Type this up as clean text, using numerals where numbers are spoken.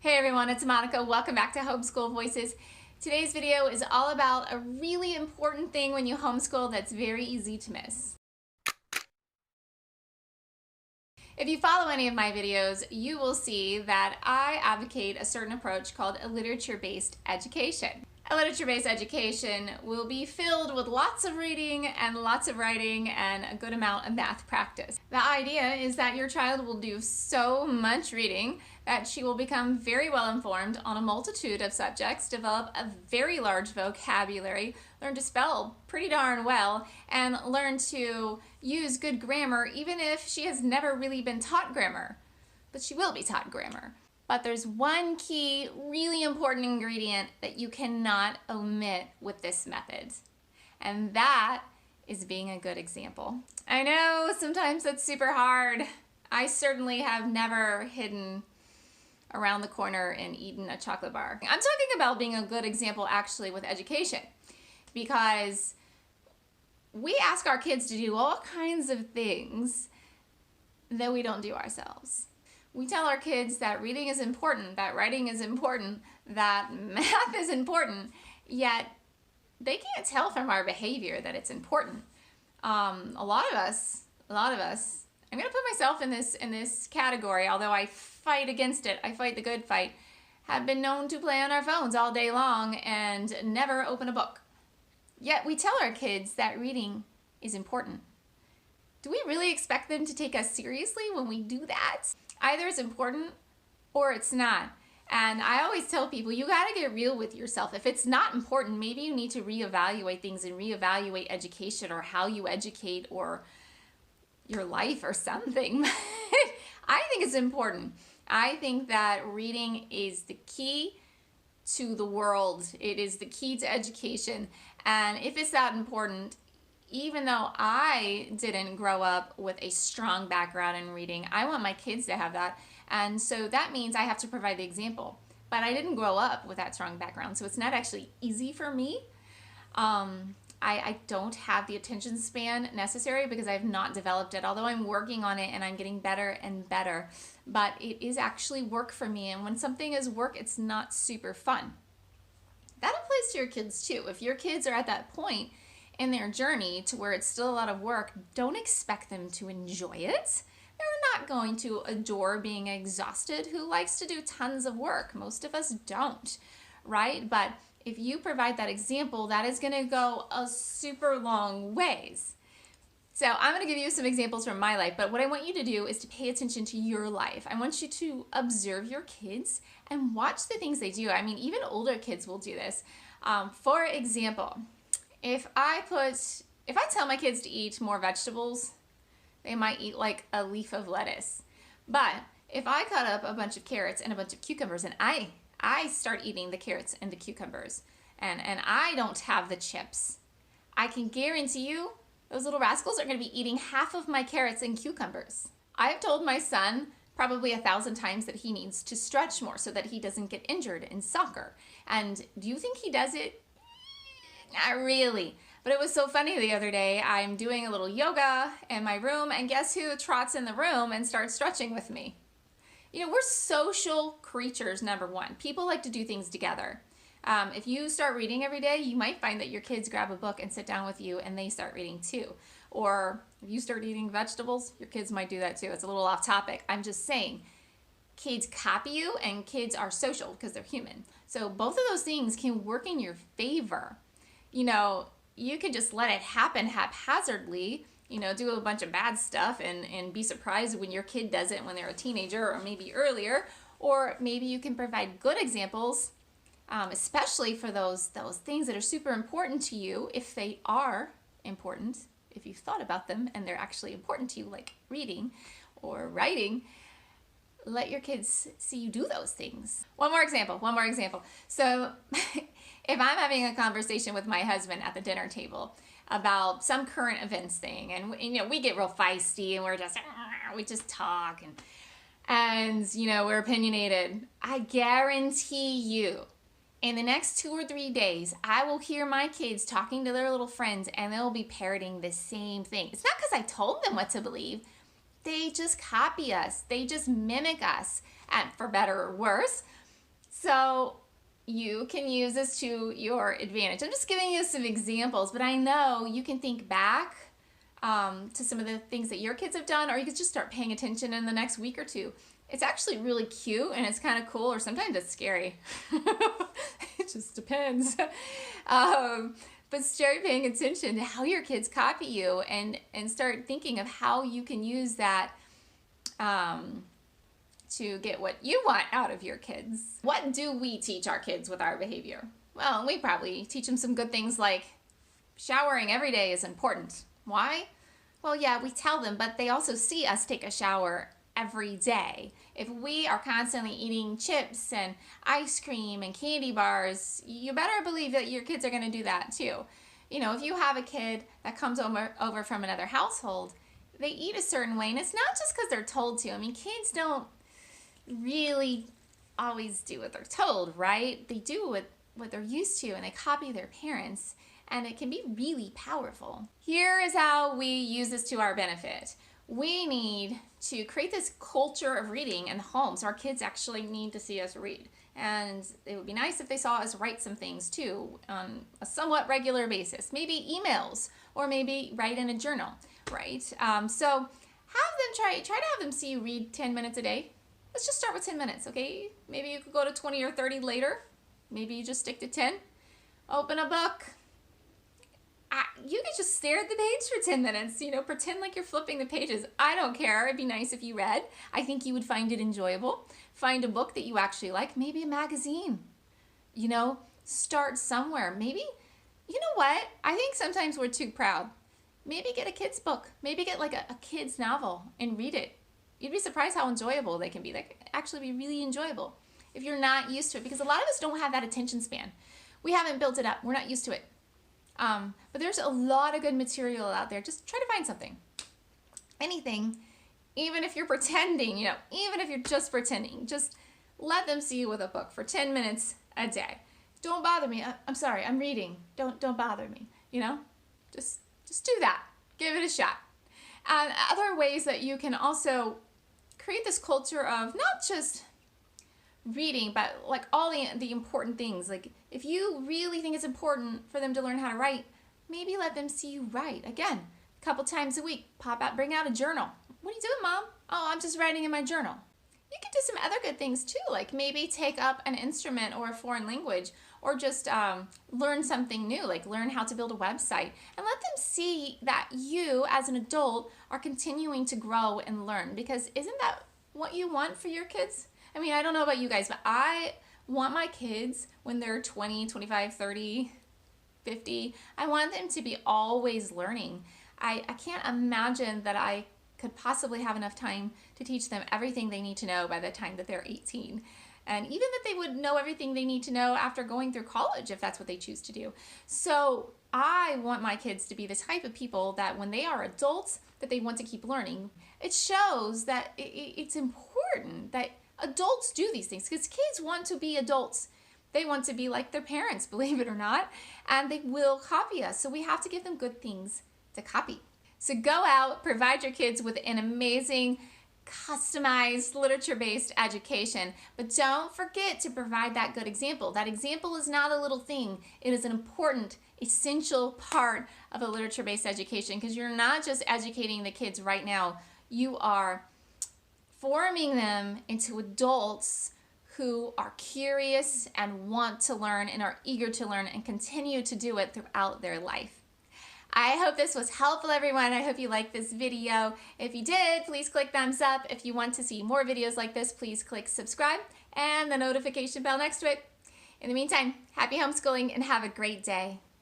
Hey everyone, it's Monica. Welcome back to Homeschool Voices. Today's video is all about a really important thing when you homeschool that's very easy to miss. If you follow any of my videos, you will see that I advocate a certain approach called a literature-based education. A literature-based education will be filled with lots of reading and lots of writing and a good amount of math practice. The idea is that your child will do so much reading that she will become very well informed on a multitude of subjects, develop a very large vocabulary, learn to spell pretty darn well, and learn to use good grammar even if she has never really been taught grammar. But she will be taught grammar. But there's one key, really important ingredient that you cannot omit with this method, and that is being a good example. I know sometimes that's super hard. I certainly have never hidden around the corner and eaten a chocolate bar. I'm talking about being a good example actually with education, because we ask our kids to do all kinds of things that we don't do ourselves. We tell our kids that reading is important, that writing is important, that math is important, yet they can't tell from our behavior that it's important. A lot of us, I'm gonna put myself in this category, although I fight against it, I fight the good fight, have been known to play on our phones all day long and never open a book. Yet we tell our kids that reading is important. Do we really expect them to take us seriously when we do that? Either it's important or it's not. And I always tell people, you gotta get real with yourself. If it's not important, maybe you need to reevaluate things and reevaluate education or how you educate or your life or something. I think it's important. I think that reading is the key to the world. It is the key to education. And if it's that important, even though I didn't grow up with a strong background in reading, I want my kids to have that. And so that means I have to provide the example. But I didn't grow up with that strong background, so it's not actually easy for me. I don't have the attention span necessary because I've not developed it, although I'm working on it and I'm getting better and better. But it is actually work for me, and when something is work, it's not super fun. That applies to your kids too. If your kids are at that point in their journey to where it's still a lot of work, don't expect them to enjoy it. They're not going to adore being exhausted. Who likes to do tons of work? Most of us don't, right? But if you provide that example, that is going to go a super long ways. So I'm going to give you some examples from my life, but what I want you to do is to pay attention to your life. I want you to observe your kids and watch the things they do. I mean, even older kids will do this. For example, if I tell my kids to eat more vegetables, they might eat like a leaf of lettuce. But if I cut up a bunch of carrots and a bunch of cucumbers and I start eating the carrots and the cucumbers and I don't have the chips, I can guarantee you those little rascals are going to be eating half of my carrots and cucumbers. I've told my son probably 1,000 times that he needs to stretch more so that he doesn't get injured in soccer. And do you think he does it? Not really. But it was so funny the other day. I'm doing a little yoga in my room, and guess who trots in the room and starts stretching with me? You know, we're social creatures, number one. People like to do things together. If you start reading every day, you might find that your kids grab a book and sit down with you and they start reading too. Or if you start eating vegetables, your kids might do that too. It's a little off topic. I'm just saying, kids copy you and kids are social because they're human. So both of those things can work in your favor. You know, you could just let it happen haphazardly, you know, do a bunch of bad stuff and be surprised when your kid does it when they're a teenager or maybe earlier. Or maybe you can provide good examples, especially for those things that are super important to you, if they are important, if you've thought about them and they're actually important to you, like reading or writing. Let your kids see you do those things. One more example. So if I'm having a conversation with my husband at the dinner table about some current events thing, and you know, we get real feisty and we just talk and you know, we're opinionated, I guarantee you in the next 2 or 3 days, I will hear my kids talking to their little friends and they'll be parroting the same thing. It's not because I told them what to believe. They just copy us. They just mimic us, and for better or worse. So you can use this to your advantage. I'm just giving you some examples, but I know you can think back to some of the things that your kids have done, or you could just start paying attention in the next week or two. It's actually really cute and it's kind of cool, or sometimes it's scary. It just depends. But start paying attention to how your kids copy you, and start thinking of how you can use that to get what you want out of your kids. What do we teach our kids with our behavior? Well, we probably teach them some good things like showering every day is important. Why? Well, yeah, we tell them, but they also see us take a shower every day. If we are constantly eating chips and ice cream and candy bars, you better believe that your kids are going to do that too. You know, if you have a kid that comes over from another household, they eat a certain way, and it's not just because they're told to. I mean, kids don't really always do what they're told, right? They do what they're used to, and they copy their parents, and it can be really powerful. Here is how we use this to our benefit. We need to create this culture of reading in the home, so our kids actually need to see us read. And it would be nice if they saw us write some things too on a somewhat regular basis, maybe emails, or maybe write in a journal, right? So have them try to have them see you read 10 minutes a day. Let's just start with 10 minutes, okay? Maybe you could go to 20 or 30 later. Maybe you just stick to 10. Open a book. You could just stare at the page for 10 minutes, you know, pretend like you're flipping the pages. I don't care. It'd be nice if you read. I think you would find it enjoyable. Find a book that you actually like, maybe a magazine. You know, start somewhere. Maybe, you know what? I think sometimes we're too proud. Maybe get a kid's book. Maybe get like a kid's novel and read it. You'd be surprised how enjoyable they can be. They can actually be really enjoyable if you're not used to it, because a lot of us don't have that attention span. We haven't built it up. We're not used to it. But there's a lot of good material out there. Just try to find something. Anything, even if you're pretending, you know, even if you're just pretending, just let them see you with a book for 10 minutes a day. Don't bother me. I'm sorry, I'm reading. Don't bother me, you know? Just do that. Give it a shot. And other ways that you can also create this culture of not just reading, but like all the important things. Like if you really think it's important for them to learn how to write, maybe let them see you write. Again, a couple times a week, bring out a journal. What are you doing, Mom? Oh, I'm just writing in my journal. You can do some other good things too, like maybe take up an instrument or a foreign language, or just learn something new, like learn how to build a website, and let them see that you as an adult are continuing to grow and learn, because isn't that what you want for your kids? I mean, I don't know about you guys, but I want my kids when they're 20, 25, 30, 50, I want them to be always learning. I can't imagine that I could possibly have enough time to teach them everything they need to know by the time that they're 18. And even that they would know everything they need to know after going through college, if that's what they choose to do. So I want my kids to be the type of people that when they are adults, that they want to keep learning. It shows that it's important that adults do these things, because kids want to be adults. They want to be like their parents, believe it or not, and they will copy us. So we have to give them good things to copy. So go out, provide your kids with an amazing, customized, literature-based education, but don't forget to provide that good example. That example is not a little thing. It is an important, essential part of a literature-based education, because you're not just educating the kids right now. You are forming them into adults who are curious and want to learn and are eager to learn and continue to do it throughout their life. I hope this was helpful, everyone. I hope you liked this video. If you did, please click thumbs up. If you want to see more videos like this, please click subscribe and the notification bell next to it. In the meantime, happy homeschooling and have a great day.